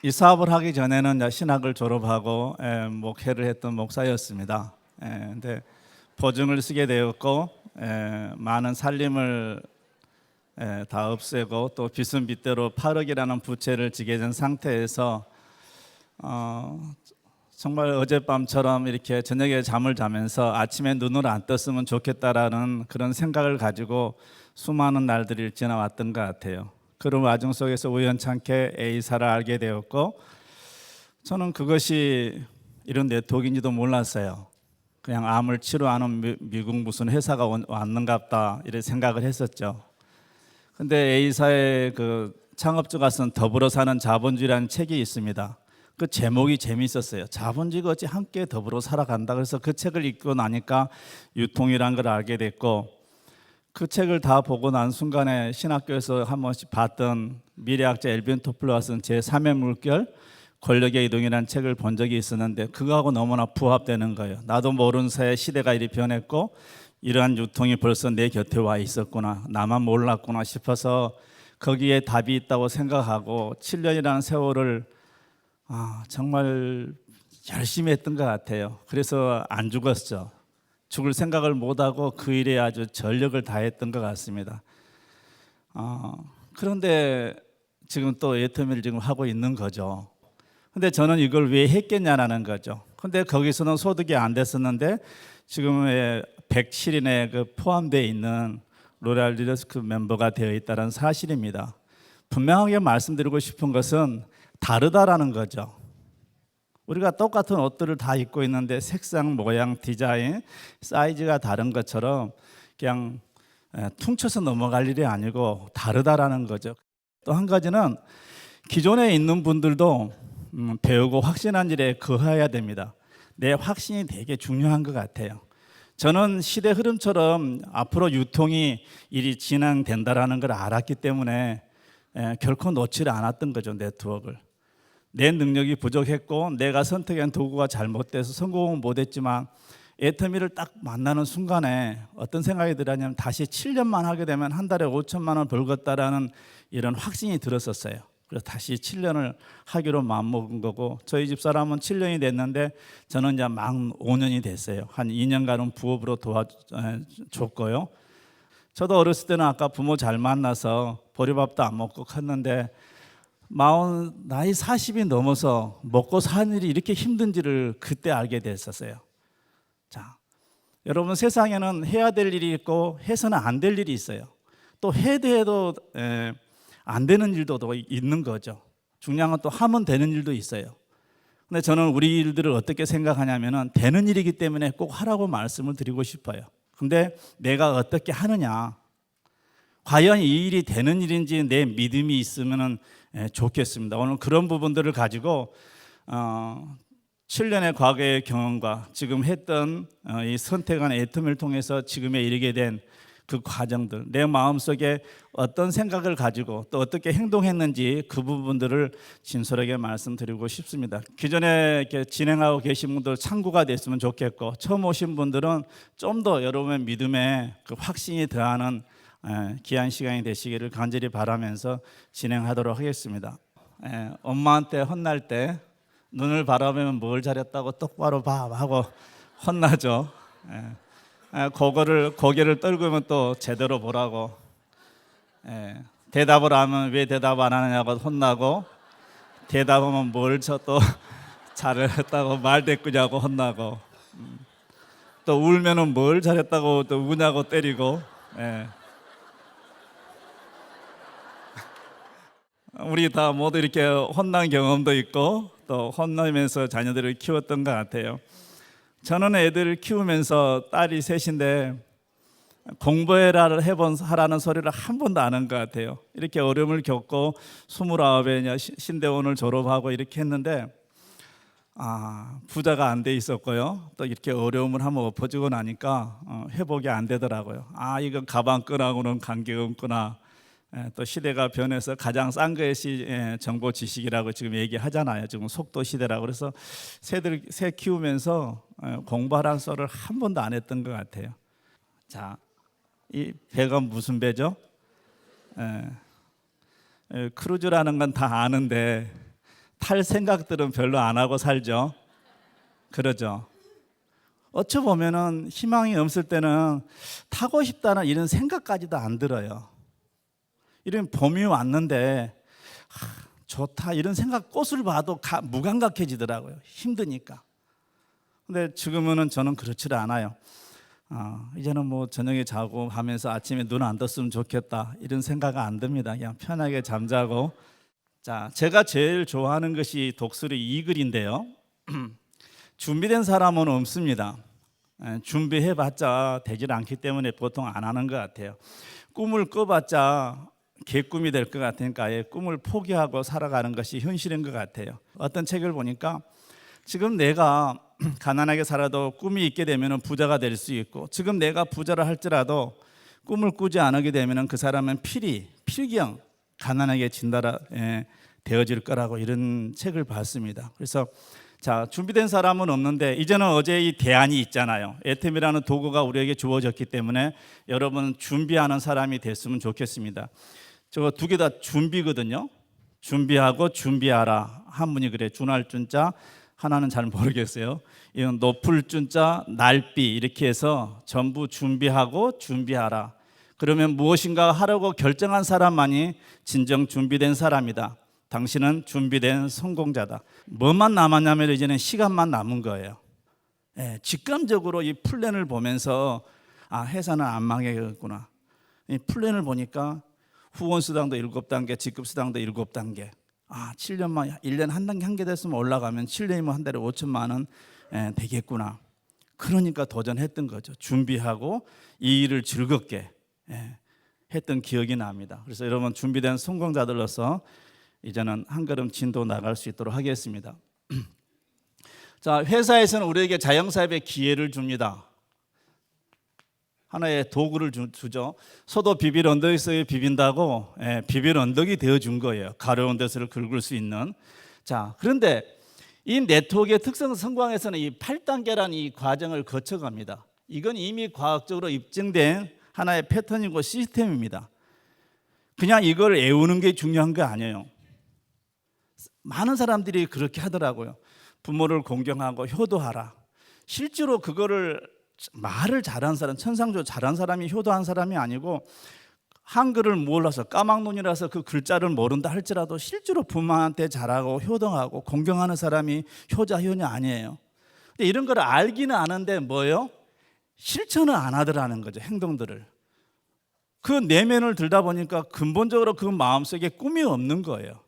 이 사업을 하기 전에는 신학을 졸업하고 목회를 했던 목사였습니다. 근데 보증을 쓰게 되었고 많은 살림을 다 없애고 또 빚은 빚대로 8억이라는 부채를 지게 된 상태에서 정말 어젯밤처럼 이렇게 저녁에 잠을 자면서 아침에 눈을 안 떴으면 좋겠다라는 그런 생각을 가지고 수많은 날들이 지나왔던 것 같아요. 그런 와중 속에서 우연찮게 A사를 알게 되었고, 저는 그것이 이런 네트워크인지도 몰랐어요. 그냥 암을 치료하는 미국 무슨 회사가 왔는갑다 이렇게 생각을 했었죠. 근데 A사의 그 창업주가 쓴 더불어 사는 자본주의라는 책이 있습니다. 그 제목이 재미있었어요. 자본주의가 어찌 함께 더불어 살아간다. 그래서 그 책을 읽고 나니까 유통이라는 걸 알게 됐고, 그 책을 다 보고 난 순간에 신학교에서 한 번씩 봤던 미래학자 엘빈 토플러가 쓴 제3의 물결 권력의 이동이라는 책을 본 적이 있었는데, 그거하고 너무나 부합되는 거예요. 나도 모르는 사이에 시대가 이리 변했고 이러한 유통이 벌써 내 곁에 와 있었구나, 나만 몰랐구나 싶어서 거기에 답이 있다고 생각하고 7년이라는 세월을 정말 열심히 했던 것 같아요. 그래서 안 죽었죠. 죽을 생각을 못하고 그 일에 아주 전력을 다했던 것 같습니다. 그런데 지금 또 애터미를 지금 하고 있는 거죠. 근데 저는 이걸 왜 했겠냐라는 거죠. 근데 거기서는 소득이 안 됐었는데 지금의 107인에 그 포함되어 있는 로얄 리더스크 멤버가 되어 있다는 사실입니다. 분명하게 말씀드리고 싶은 것은 다르다라는 거죠. 우리가 똑같은 옷들을 다 입고 있는데 색상, 모양, 디자인, 사이즈가 다른 것처럼 그냥 퉁쳐서 넘어갈 일이 아니고 다르다라는 거죠. 또 한 가지는 기존에 있는 분들도 배우고 확신한 일에 거해야 됩니다. 내 확신이 되게 중요한 것 같아요. 저는 시대 흐름처럼 앞으로 유통이 일이 진행된다라는 걸 알았기 때문에 결코 놓지 않았던 거죠, 네트워크를. 내 능력이 부족했고 내가 선택한 도구가 잘못돼서 성공은 못했지만 애터미를 딱 만나는 순간에 어떤 생각이 들었냐면 다시 7년만 하게 되면 한 달에 5천만 원 벌겠다라는 이런 확신이 들었었어요. 그래서 다시 7년을 하기로 마음먹은 거고, 저희 집사람은 7년이 됐는데 저는 이제 막 5년이 됐어요. 한 2년간은 부업으로 도와줬고요. 저도 어렸을 때는 아까 부모 잘 만나서 보리밥도 안 먹고 컸는데 나이 40이 넘어서 먹고 사는 일이 이렇게 힘든지를 그때 알게 됐었어요. 자, 여러분, 세상에는 해야 될 일이 있고 해서는 안 될 일이 있어요. 또 해도 해도 안 되는 일도 있는 거죠. 중요한 건 또 하면 되는 일도 있어요. 근데 저는 우리 일들을 어떻게 생각하냐면은 되는 일이기 때문에 꼭 하라고 말씀을 드리고 싶어요. 근데 내가 어떻게 하느냐, 과연 이 일이 되는 일인지 내 믿음이 있으면 좋겠습니다. 오늘 그런 부분들을 가지고 7년의 과거의 경험과 지금 했던 이 선택한 애터미를 통해서 지금에 이르게 된 그 과정들, 내 마음속에 어떤 생각을 가지고 또 어떻게 행동했는지 그 부분들을 진솔하게 말씀드리고 싶습니다. 기존에 이렇게 진행하고 계신 분들 참고가 됐으면 좋겠고, 처음 오신 분들은 좀 더 여러분의 믿음에 그 확신이 더하는 귀한 시간이 되시기를 간절히 바라면서 진행하도록 하겠습니다. 엄마한테 혼날 때 눈을 바라보면 뭘 잘했다고 똑바로 봐 하고 혼나죠. 고개를 떨구면 또 제대로 보라고, 대답을 하면 왜 대답 안 하느냐고 혼나고, 대답하면 뭘 또 잘했다고 말대꾸냐고 혼나고, 또 울면은 뭘 잘했다고 또 우냐고 때리고. 우리 다 모두 이렇게 혼난 경험도 있고 또 혼나면서 자녀들을 키웠던 것 같아요. 저는 애들을 키우면서 딸이 셋인데 공부해라 하라는 소리를 한 번도 안 한 것 같아요. 이렇게 어려움을 겪고 29에 신대원을 졸업하고 이렇게 했는데 부자가 안 돼 있었고요. 또 이렇게 어려움을 한번 엎어지고 나니까 회복이 안 되더라고요. 이건 가방 끈하고는 관계가 없구나. 또 시대가 변해서 가장 싼 것이 정보 지식이라고 지금 얘기하잖아요. 지금 속도 시대라고. 그래서 새 키우면서 공부하라는 소리를 한 번도 안 했던 것 같아요. 자, 이 배가 무슨 배죠? 크루즈라는 건 다 아는데 탈 생각들은 별로 안 하고 살죠. 그러죠. 어찌 보면은 희망이 없을 때는 타고 싶다는 이런 생각까지도 안 들어요. 이런 봄이 왔는데 좋다 이런 생각, 꽃을 봐도 무감각해지더라고요. 힘드니까. 근데 지금은 저는 그렇지 않아요. 이제는 뭐 저녁에 자고 하면서 아침에 눈 안 떴으면 좋겠다 이런 생각 안 듭니다. 그냥 편하게 잠자고. 자, 제가 제일 좋아하는 것이 독수리 이 글인데요. 준비된 사람은 없습니다. 준비해봤자 되질 않기 때문에 보통 안 하는 것 같아요. 꿈을 꿔봤자 개꿈이 될 것 같으니까 아예 꿈을 포기하고 살아가는 것이 현실인 것 같아요. 어떤 책을 보니까 지금 내가 가난하게 살아도 꿈이 있게 되면 부자가 될 수 있고, 지금 내가 부자를 할지라도 꿈을 꾸지 않게 되면 그 사람은 필경 가난하게 되어질 거라고 이런 책을 봤습니다. 그래서 자, 준비된 사람은 없는데 이제는 어제 이 대안이 있잖아요. 애템이라는 도구가 우리에게 주어졌기 때문에 여러분 준비하는 사람이 됐으면 좋겠습니다. 저 두 개 다 준비거든요. 준비하고 준비하라. 한 분이 그래 준할 준자, 하나는 잘 모르겠어요. 이건 높을 준자, 날비 이렇게 해서 전부 준비하고 준비하라. 그러면 무엇인가 하려고 결정한 사람만이 진정 준비된 사람이다. 당신은 준비된 성공자다. 뭐만 남았냐면 이제는 시간만 남은 거예요. 직감적으로 이 플랜을 보면서 회사는 안 망해겠구나. 이 플랜을 보니까 후원수당도 7단계, 직급수당도 7단계. 7년만 1년 한 단계 한 개 됐으면 올라가면 7년이면 한 달에 5천만 원 되겠구나. 그러니까 도전했던 거죠. 준비하고 이 일을 즐겁게 했던 기억이 납니다. 그래서 여러분 준비된 성공자들로서 이제는 한 걸음 진도 나갈 수 있도록 하겠습니다. 자, 회사에서는 우리에게 자영사업의 기회를 줍니다. 하나의 도구를 주죠. 소도 비빌 언덕에서 비빈다고 비빌 언덕이 되어준 거예요. 가려운 데서를 긁을 수 있는. 자, 그런데 이 네트워크의 특성 성공에서는 이 8단계라는 이 과정을 거쳐갑니다. 이건 이미 과학적으로 입증된 하나의 패턴이고 시스템입니다. 그냥 이걸 외우는 게 중요한 거 아니에요. 많은 사람들이 그렇게 하더라고요. 부모를 공경하고 효도하라. 실제로 그거를 말을 잘한 사람, 천상조 잘한 사람이 효도한 사람이 아니고 한글을 몰라서 까막눈이라서 그 글자를 모른다 할지라도 실제로 부모한테 잘하고 효도하고 공경하는 사람이 효자, 효녀 아니에요. 근데 이런 걸 알기는 아는데 뭐예요? 실천을 안 하더라는 거죠. 행동들을. 그 내면을 들다 보니까 근본적으로 그 마음속에 꿈이 없는 거예요.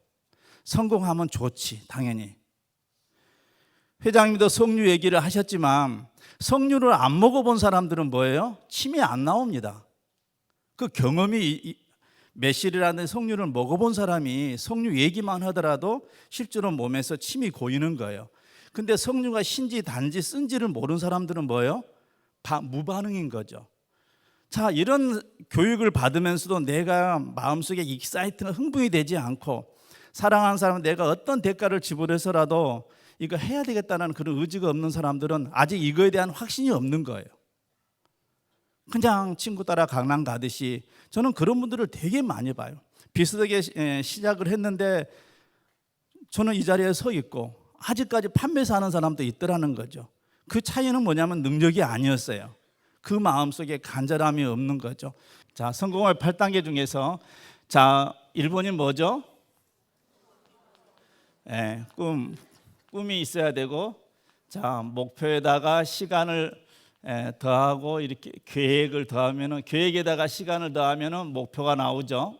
성공하면 좋지, 당연히. 회장님도 석류 얘기를 하셨지만 석류를 안 먹어본 사람들은 뭐예요? 침이 안 나옵니다. 그 경험이 매실이라는 석류를 먹어본 사람이 석류 얘기만 하더라도 실제로 몸에서 침이 고이는 거예요. 근데 석류가 신지 단지 쓴지를 모르는 사람들은 뭐예요? 무반응인 거죠. 자, 이런 교육을 받으면서도 내가 마음속에 익사이트나 흥분이 되지 않고 사랑하는 사람은 내가 어떤 대가를 지불해서라도 이거 해야 되겠다는 그런 의지가 없는 사람들은 아직 이거에 대한 확신이 없는 거예요. 그냥 친구 따라 강남 가듯이. 저는 그런 분들을 되게 많이 봐요. 비슷하게 시작을 했는데 저는 이 자리에 서 있고 아직까지 판매사 하는 사람도 있더라는 거죠. 그 차이는 뭐냐면 능력이 아니었어요. 그 마음속에 간절함이 없는 거죠. 자, 성공의 8단계 중에서 자, 1번이 뭐죠? 꿈이 있어야 되고, 자, 목표에다가 시간을 더하고 이렇게 계획을 더하면은, 계획에다가 시간을 더하면은 목표가 나오죠.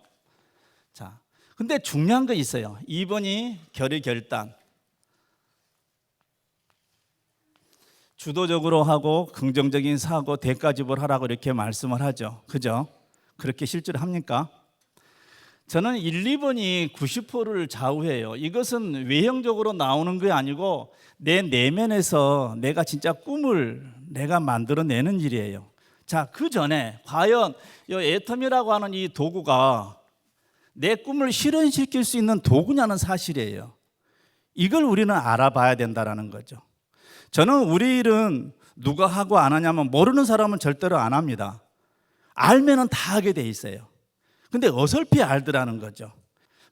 자, 근데 중요한 거 있어요. 2번이 결의결단. 주도적으로 하고 긍정적인 사고, 대가지불하라고 이렇게 말씀을 하죠. 그죠? 그렇게 실제로 합니까? 저는 1, 2번이 90%를 좌우해요. 이것은 외형적으로 나오는 게 아니고 내 내면에서 내가 진짜 꿈을 내가 만들어내는 일이에요. 자, 그 전에 과연 이 애텀이라고 하는 이 도구가 내 꿈을 실현시킬 수 있는 도구냐는 사실이에요. 이걸 우리는 알아봐야 된다는 거죠. 저는 우리 일은 누가 하고 안 하냐면 모르는 사람은 절대로 안 합니다. 알면은 다 하게 돼 있어요. 근데 어설피 알더라는 거죠.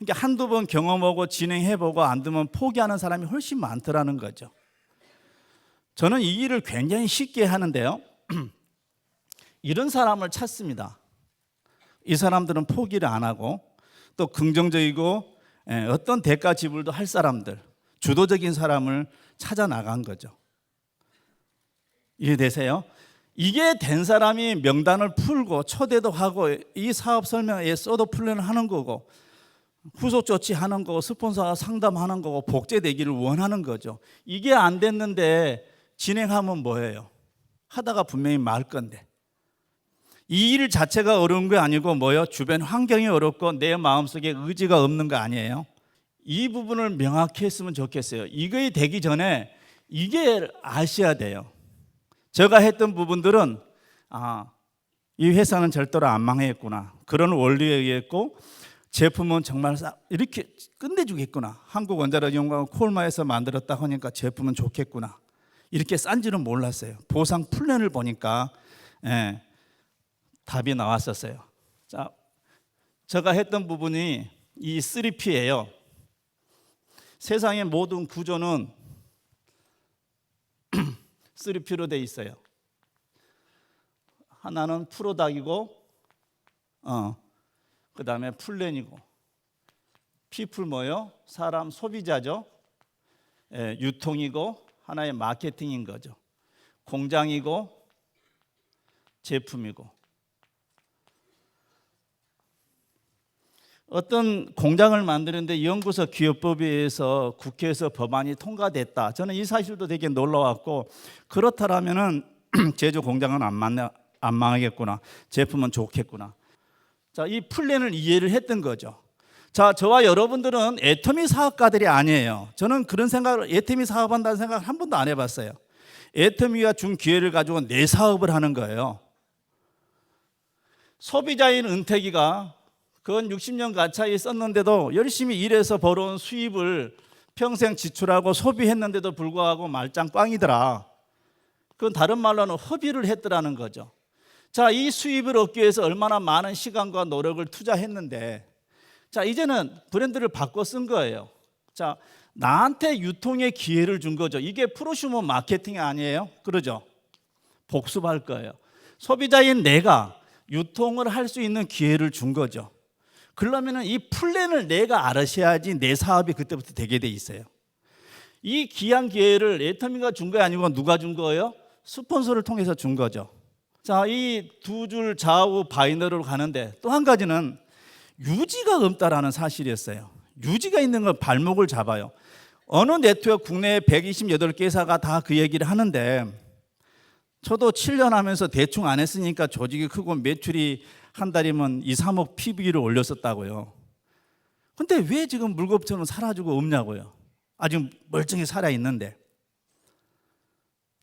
그러니까 한두 번 경험하고 진행해보고 안 되면 포기하는 사람이 훨씬 많더라는 거죠. 저는 이 일을 굉장히 쉽게 하는데요. 이런 사람을 찾습니다. 이 사람들은 포기를 안 하고 또 긍정적이고 어떤 대가 지불도 할 사람들, 주도적인 사람을 찾아 나간 거죠. 이해되세요? 이게 된 사람이 명단을 풀고 초대도 하고 이 사업 설명에 써도 플랜을 하는 거고 후속 조치하는 거고 스폰서가 상담하는 거고 복제되기를 원하는 거죠. 이게 안 됐는데 진행하면 뭐예요? 하다가 분명히 말 건데. 이 일 자체가 어려운 게 아니고 뭐요? 주변 환경이 어렵고 내 마음속에 의지가 없는 거 아니에요? 이 부분을 명확히 했으면 좋겠어요. 이거에 되기 전에 이게 아셔야 돼요. 제가 했던 부분들은 이 회사는 절대로 안 망했구나. 그런 원리에 의했고 제품은 정말 이렇게 끝내주겠구나. 한국원자력연구원 콜마에서 만들었다 하니까 제품은 좋겠구나. 이렇게 싼지는 몰랐어요. 보상 플랜을 보니까 답이 나왔었어요. 자, 제가 했던 부분이 이 3P예요. 세상의 모든 구조는 3P로 돼 있어요. 하나는 프로덕이고, 그 다음에 플랜이고, people 뭐요? 사람 소비자죠. 유통이고, 하나의 마케팅인 거죠. 공장이고, 제품이고. 어떤 공장을 만드는데 연구소 기업법에 의해서 국회에서 법안이 통과됐다. 저는 이 사실도 되게 놀라웠고, 그렇다면은 제조 공장은 안 망하겠구나. 제품은 좋겠구나. 자, 이 플랜을 이해를 했던 거죠. 자, 저와 여러분들은 애터미 사업가들이 아니에요. 저는 그런 생각을, 애터미 사업한다는 생각을 한 번도 안 해봤어요. 애터미가 준 기회를 가지고 내 사업을 하는 거예요. 소비자인 은택이가 근 60년 가까이 썼는데도 열심히 일해서 벌어온 수입을 평생 지출하고 소비했는데도 불구하고 말짱 꽝이더라. 그건 다른 말로는 허비를 했더라는 거죠. 자, 이 수입을 얻기 위해서 얼마나 많은 시간과 노력을 투자했는데, 자, 이제는 브랜드를 바꿔 쓴 거예요. 자, 나한테 유통의 기회를 준 거죠. 이게 프로슈머 마케팅이 아니에요? 그러죠? 복습할 거예요. 소비자인 내가 유통을 할 수 있는 기회를 준 거죠. 그러면은 이 플랜을 내가 알아셔야지 내 사업이 그때부터 되게 돼 있어요. 이 귀한 기회를 애터미가 준 거 아니고 누가 준 거예요? 스폰서를 통해서 준 거죠. 자, 이 두 줄 좌우 바이너리로 가는데 또 한 가지는 유지가 없다라는 사실이었어요. 유지가 있는 건 발목을 잡아요. 어느 네트워크 국내 128개사가 다 그 얘기를 하는데 저도 7년 하면서 대충 안 했으니까 조직이 크고 매출이 한 달이면 2, 3억 PB를 올렸었다고요. 근데 왜 지금 물겁처럼 사라지고 없냐고요. 아직 멀쩡히 살아있는데.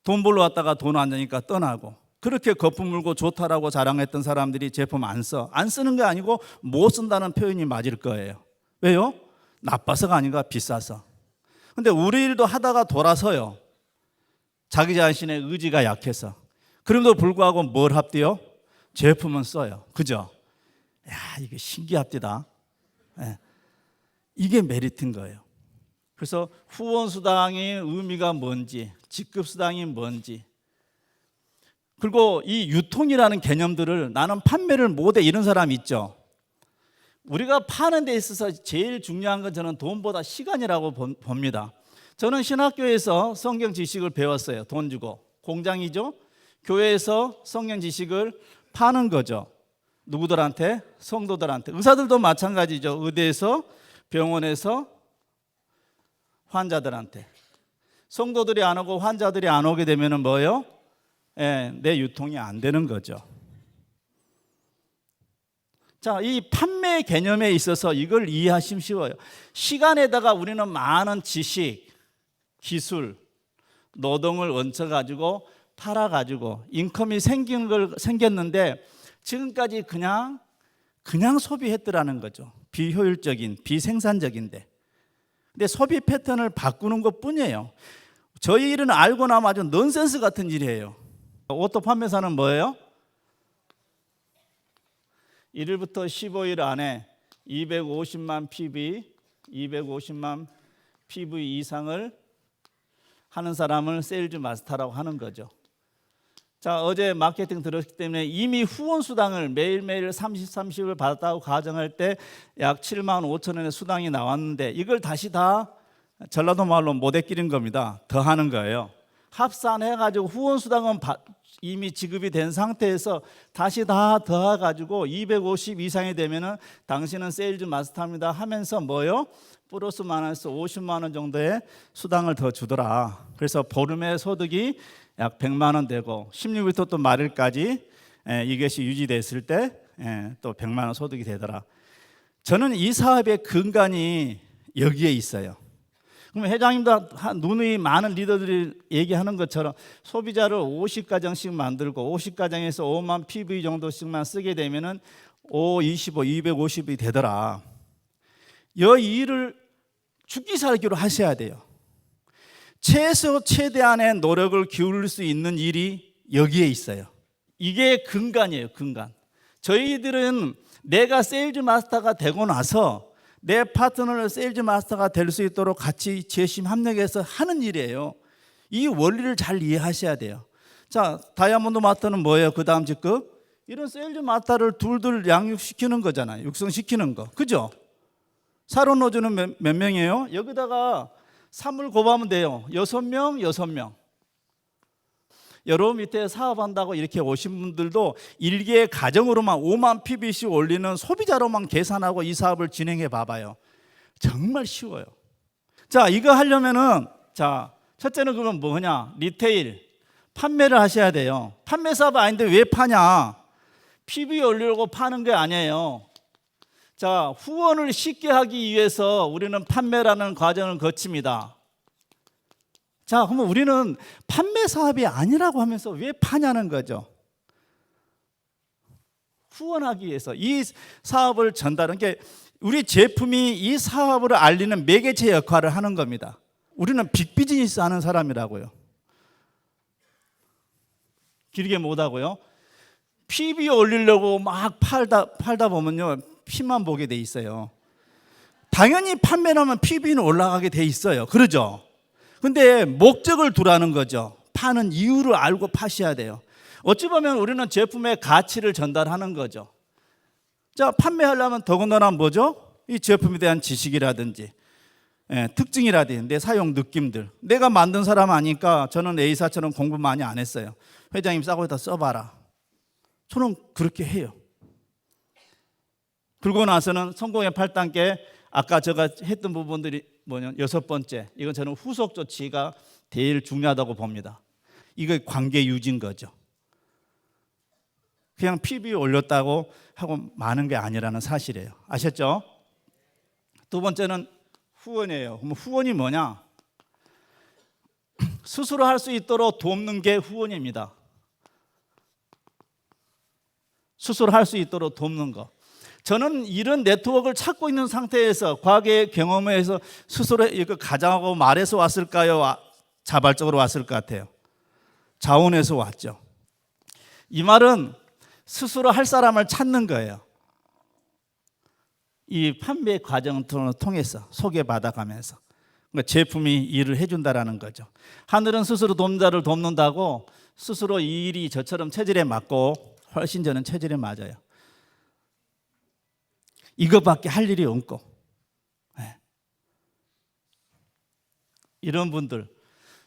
돈 벌러 왔다가 돈 안 되니까 떠나고, 그렇게 거품 물고 좋다라고 자랑했던 사람들이 제품 안 써. 안 쓰는 게 아니고 못 쓴다는 표현이 맞을 거예요. 왜요? 나빠서가 아니라 비싸서. 근데 우리 일도 하다가 돌아서요. 자기 자신의 의지가 약해서. 그럼에도 불구하고 뭘 합디요? 제품은 써요. 그죠? 야, 이게 신기합디다. 네. 이게 메리트인 거예요. 그래서 후원수당의 의미가 뭔지, 직급수당이 뭔지, 그리고 이 유통이라는 개념들을 나는 판매를 못해 이런 사람 있죠. 우리가 파는 데 있어서 제일 중요한 건 저는 돈보다 시간이라고 봅니다. 저는 신학교에서 성경 지식을 배웠어요. 돈 주고. 공장이죠. 교회에서 성경 지식을 파는 거죠. 누구들한테? 성도들한테. 의사들도 마찬가지죠. 의대에서, 병원에서 환자들한테. 성도들이 안 오고 환자들이 안 오게 되면 뭐예요? 내 유통이 안 되는 거죠. 자, 이 판매 개념에 있어서 이걸 이해하시면 쉬워요. 시간에다가 우리는 많은 지식, 기술, 노동을 얹혀가지고 팔아가지고 인컴이 생겼는데 지금까지 그냥 소비했더라는 거죠. 비효율적인, 비생산적인데. 근데 소비 패턴을 바꾸는 것 뿐이에요. 저희 일은 알고 나면 아주 넌센스 같은 일이에요. 오토 판매사는 뭐예요? 1일부터 15일 안에 250만 PV 이상을 하는 사람을 세일즈 마스터라고 하는 거죠. 자, 어제 마케팅 들었기 때문에 이미 후원 수당을 매일매일 30을 받았다고 가정할 때 약 7만 5천 원의 수당이 나왔는데 이걸 다시 다 전라도 말로 모대끼린 겁니다. 더 하는 거예요. 합산해가지고 후원 수당은 이미 지급이 된 상태에서 다시 다 더해가지고 250 이상이 되면은 당신은 세일즈 마스터입니다 하면서 뭐요? 플러스 마이너스 50만 원 정도의 수당을 더 주더라. 그래서 보름의 소득이 약 100만 원 되고 16일부터 또 말일까지 이것이 유지됐을 때 또 100만 원 소득이 되더라. 저는 이 사업의 근간이 여기에 있어요. 그럼 회장님도 누누이 많은 리더들이 얘기하는 것처럼 소비자를 50가정씩 만들고 50가정에서 5만 PV 정도씩만 쓰게 되면은 25, 250이 되더라. 이 일을 죽기 살기로 하셔야 돼요. 최대한의 노력을 기울일 수 있는 일이 여기에 있어요. 이게 근간이에요, 근간. 저희들은 내가 세일즈 마스터가 되고 나서 내 파트너를 세일즈 마스터가 될 수 있도록 같이 재심 협력해서 하는 일이에요. 이 원리를 잘 이해하셔야 돼요. 자, 다이아몬드 마스터는 뭐예요? 그 다음 직급? 이런 세일즈 마스터를 둘둘 양육시키는 거잖아요. 육성시키는 거. 그죠? 사론노즈는 몇 명이에요? 여기다가 3을 곱하면 돼요. 6명. 여러분 밑에 사업한다고 이렇게 오신 분들도 일개 가정으로만 5만 PB씩 올리는 소비자로만 계산하고 이 사업을 진행해 봐봐요. 정말 쉬워요. 자, 이거 하려면은 자, 첫째는 그건 뭐냐? 리테일 판매를 하셔야 돼요. 판매 사업 아닌데 왜 파냐? PB 올리려고 파는 게 아니에요. 자, 후원을 쉽게 하기 위해서 우리는 판매라는 과정을 거칩니다. 자, 그러면 우리는 판매 사업이 아니라고 하면서 왜 파냐는 거죠. 후원하기 위해서 이 사업을 전달하는 게 우리 제품이 이 사업을 알리는 매개체 역할을 하는 겁니다. 우리는 빅비즈니스 하는 사람이라고요. 길게 못하고요. PB 올리려고 막 팔다 보면요, 피만 보게 돼 있어요. 당연히 판매를 하면 PB는 올라가게 돼 있어요. 그러죠? 근데 목적을 두라는 거죠. 파는 이유를 알고 파셔야 돼요. 어찌 보면 우리는 제품의 가치를 전달하는 거죠. 자, 판매하려면 더군다나 뭐죠? 이 제품에 대한 지식이라든지 특징이라든지 내 사용 느낌들. 내가 만든 사람 아니까 저는 A사처럼 공부 많이 안 했어요. 회장님 싸구려다 써봐라. 저는 그렇게 해요. 그러고 나서는 성공의 8단계, 아까 제가 했던 부분들이 뭐냐, 6번째, 이건 저는 후속 조치가 제일 중요하다고 봅니다. 이거 관계 유지인 거죠. 그냥 PB 올렸다고 하고 많은 게 아니라는 사실이에요. 아셨죠? 두 번째는 후원이에요. 그럼 후원이 뭐냐? 스스로 할 수 있도록 돕는 게 후원입니다. 스스로 할 수 있도록 돕는 거. 저는 이런 네트워크를 찾고 있는 상태에서 과거의 경험에서 스스로 이거 가정하고 말해서 왔을까요? 자발적으로 왔을 것 같아요. 자원에서 왔죠. 이 말은 스스로 할 사람을 찾는 거예요. 이 판매 과정을 통해서 소개받아가면서 제품이 일을 해준다라는 거죠. 하늘은 스스로 돕자를 돕는다고 스스로 이 일이 저처럼 체질에 맞고 훨씬 저는 체질에 맞아요. 이것밖에 할 일이 없고. 이런 분들,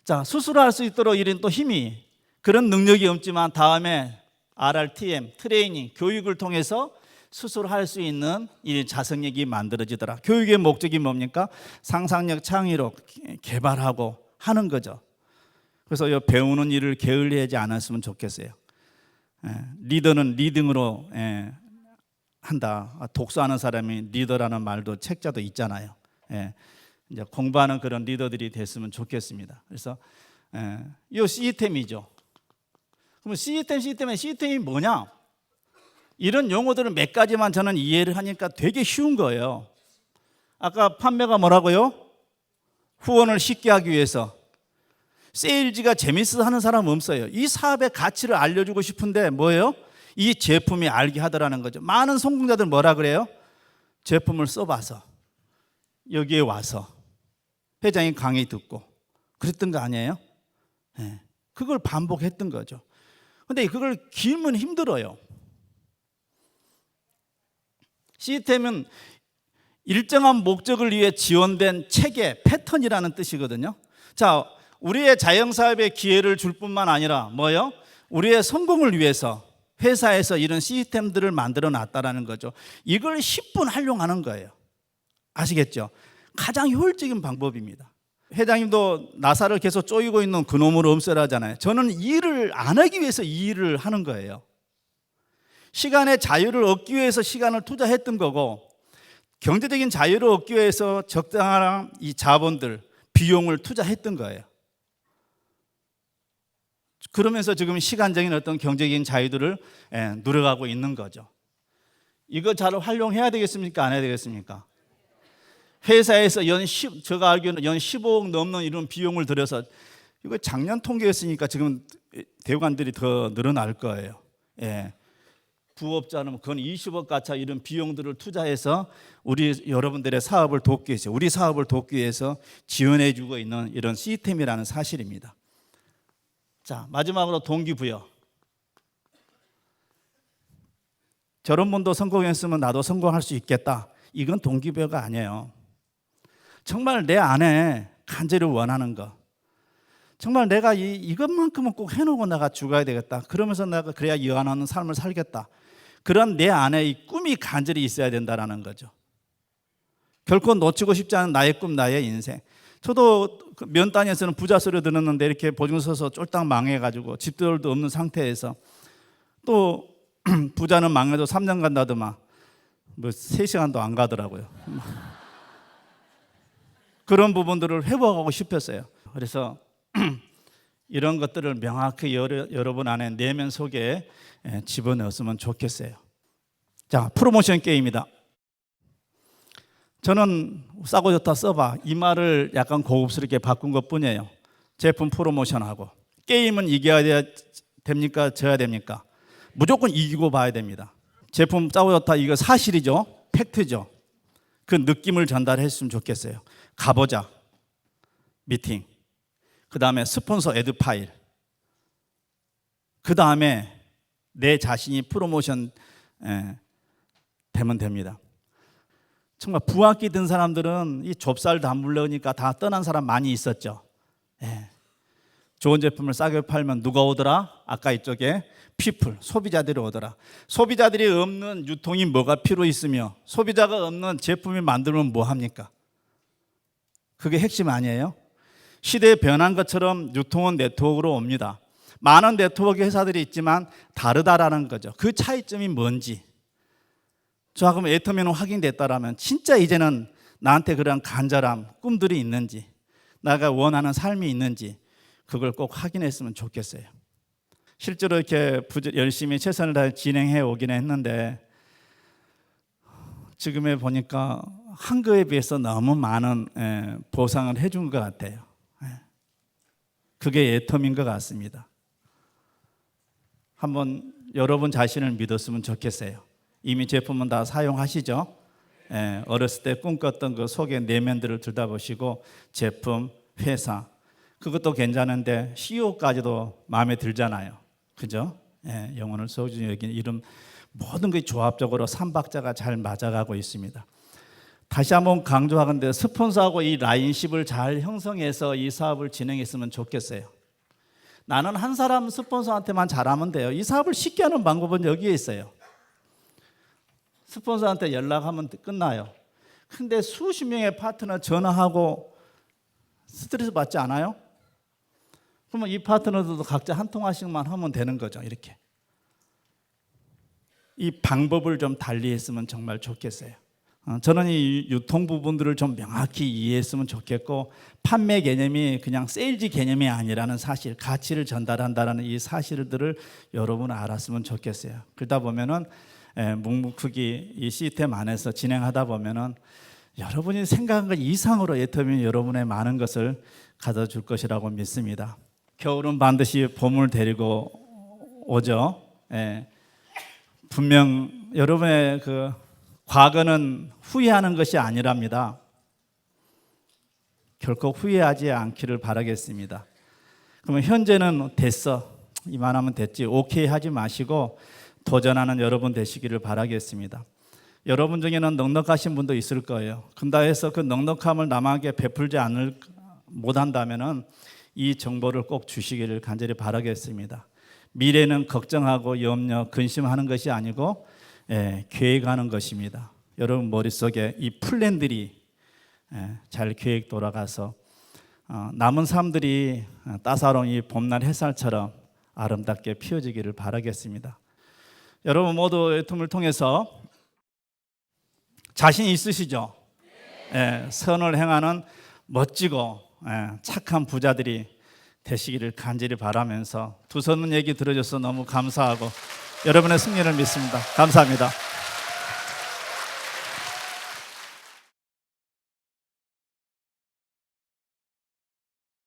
자, 스스로 할 수 있도록 이런 또 힘이, 그런 능력이 없지만 다음에 RRTM 트레이닝 교육을 통해서 스스로 할 수 있는 이 자성력이 만들어지더라. 교육의 목적이 뭡니까? 상상력, 창의력 개발하고 하는 거죠. 그래서 이 배우는 일을 게을리하지 않았으면 좋겠어요. 리더는 리딩으로 한다. 독서하는 사람이 리더라는 말도 책자도 있잖아요. 이제 공부하는 그런 리더들이 됐으면 좋겠습니다. 그래서 이 시스템이죠. 그럼 시스템이 뭐냐? 이런 용어들을 몇 가지만 저는 이해를 하니까 되게 쉬운 거예요. 아까 판매가 뭐라고요? 후원을 쉽게 하기 위해서. 세일즈가 재밌어 하는 사람 없어요. 이 사업의 가치를 알려주고 싶은데 뭐예요? 이 제품이 알게 하더라는 거죠. 많은 성공자들 뭐라 그래요? 제품을 써봐서 여기에 와서 회장이 강의 듣고 그랬던 거 아니에요? 네. 그걸 반복했던 거죠. 근데 그걸 길면 힘들어요. 시스템은 일정한 목적을 위해 지원된 체계, 패턴이라는 뜻이거든요. 자, 우리의 자영사업에 기회를 줄 뿐만 아니라 뭐요? 우리의 성공을 위해서 회사에서 이런 시스템들을 만들어 놨다라는 거죠. 이걸 10분 활용하는 거예요. 아시겠죠? 가장 효율적인 방법입니다. 회장님도 나사를 계속 쪼이고 있는 그놈을 없애라잖아요. 저는 일을 안 하기 위해서 이 일을 하는 거예요. 시간의 자유를 얻기 위해서 시간을 투자했던 거고, 경제적인 자유를 얻기 위해서 적당한 이 자본들, 비용을 투자했던 거예요. 그러면서 지금 시간적인 어떤 경제적인 자유들을 누려가고 있는 거죠. 이거 잘 활용해야 되겠습니까? 안 해야 되겠습니까? 회사에서 제가 알기로는 연 15억 넘는 이런 비용을 들여서, 이거 작년 통계였으니까 지금 대우관들이 더 늘어날 거예요. 예. 부업자는 건 20억 가차 이런 비용들을 투자해서 우리 여러분들의 사업을 돕기 위해서, 우리 사업을 돕기 위해서 지원해 주고 있는 이런 시스템이라는 사실입니다. 자, 마지막으로 동기부여. 저런 분도 성공했으면 나도 성공할 수 있겠다. 이건 동기부여가 아니에요. 정말 내 안에 간절히 원하는 거, 정말 내가 이것만큼은 꼭 해놓고 내가 죽어야 되겠다. 그러면서 내가 그래야 유한하는 삶을 살겠다. 그런 내 안에 이 꿈이 간절히 있어야 된다는 거죠. 결코 놓치고 싶지 않은 나의 꿈, 나의 인생. 저도 면단에서는 부자 소리 들었는데 이렇게 보증 서서 쫄딱 망해가지고 집들도 없는 상태에서, 또 부자는 망해도 3년 간다더만 뭐 3시간도 안 가더라고요. 그런 부분들을 회복하고 싶었어요. 그래서 이런 것들을 명확히 여러분 안에 내면 속에 집어넣었으면 좋겠어요. 자, 프로모션 게임이다. 저는 싸고 좋다 써봐, 이 말을 약간 고급스럽게 바꾼 것 뿐이에요. 제품 프로모션하고. 게임은 이겨야 됩니까? 져야 됩니까? 무조건 이기고 봐야 됩니다. 제품 싸고 좋다, 이거 사실이죠. 팩트죠. 그 느낌을 전달했으면 좋겠어요. 가보자 미팅, 그 다음에 스폰서 애드 파일, 그 다음에 내 자신이 프로모션 되면 됩니다. 정말 부학기 든 사람들은 이 좁쌀 다 물러니까 다 떠난 사람 많이 있었죠. 좋은 제품을 싸게 팔면 누가 오더라? 아까 이쪽에 피플, 소비자들이 오더라. 소비자들이 없는 유통이 뭐가 필요 있으며, 소비자가 없는 제품이 만들면 뭐 합니까? 그게 핵심 아니에요? 시대에 변한 것처럼 유통은 네트워크로 옵니다. 많은 네트워크 회사들이 있지만 다르다라는 거죠. 그 차이점이 뭔지 조금 애터미는 확인됐다라면 진짜 이제는 나한테 그런 간절함, 꿈들이 있는지, 내가 원하는 삶이 있는지 그걸 꼭 확인했으면 좋겠어요. 실제로 이렇게 열심히 최선을 다해 진행해 오긴 했는데, 지금에 보니까 한 거에 비해서 너무 많은 보상을 해준 것 같아요. 그게 애텀인 것 같습니다. 한번 여러분 자신을 믿었으면 좋겠어요. 이미 제품은 다 사용하시죠? 어렸을 때 꿈꿨던 그 속의 내면들을 들여다보시고, 제품, 회사, 그것도 괜찮은데 CEO까지도 마음에 들잖아요. 그죠? 영혼을 소중히 여기는 이런 모든 게 조합적으로 삼박자가 잘 맞아가고 있습니다. 다시 한번 강조하건대 스폰서하고 이 라인십을 잘 형성해서 이 사업을 진행했으면 좋겠어요. 나는 한 사람 스폰서한테만 잘하면 돼요. 이 사업을 쉽게 하는 방법은 여기에 있어요. 스폰서한테 연락하면 끝나요. 근데 수십 명의 파트너 전화하고 스트레스 받지 않아요? 그러면 이 파트너들도 각자 한 통화씩만 하면 되는 거죠. 이렇게. 이 방법을 좀 달리 했으면 정말 좋겠어요. 저는 이 유통 부분들을 좀 명확히 이해했으면 좋겠고, 판매 개념이 그냥 세일즈 개념이 아니라는 사실, 가치를 전달한다는 이 사실들을 여러분 알았으면 좋겠어요. 그러다 보면은 묵묵히 이 시스템 안에서 진행하다 보면은 여러분이 생각한 것 이상으로 애터미 여러분의 많은 것을 가져줄 것이라고 믿습니다. 겨울은 반드시 봄을 데리고 오죠. 분명 여러분의 그 과거는 후회하는 것이 아니랍니다. 결코 후회하지 않기를 바라겠습니다. 그러면 현재는 됐어, 이만하면 됐지, 오케이 하지 마시고 도전하는 여러분 되시기를 바라겠습니다. 여러분 중에는 넉넉하신 분도 있을 거예요. 근다 해서 그 넉넉함을 남에게 베풀지 못한다면 이 정보를 꼭 주시기를 간절히 바라겠습니다. 미래는 걱정하고 염려, 근심하는 것이 아니고 계획하는 것입니다. 여러분 머릿속에 이 플랜들이 잘 계획 돌아가서 남은 삶들이 따사로운 이 봄날 햇살처럼 아름답게 피어지기를 바라겠습니다. 여러분 모두 이 틈을 통해서 자신 있으시죠? 선을 행하는 멋지고 착한 부자들이 되시기를 간절히 바라면서 두 손은 얘기 들어줘서 너무 감사하고 여러분의 승리를 믿습니다. 감사합니다.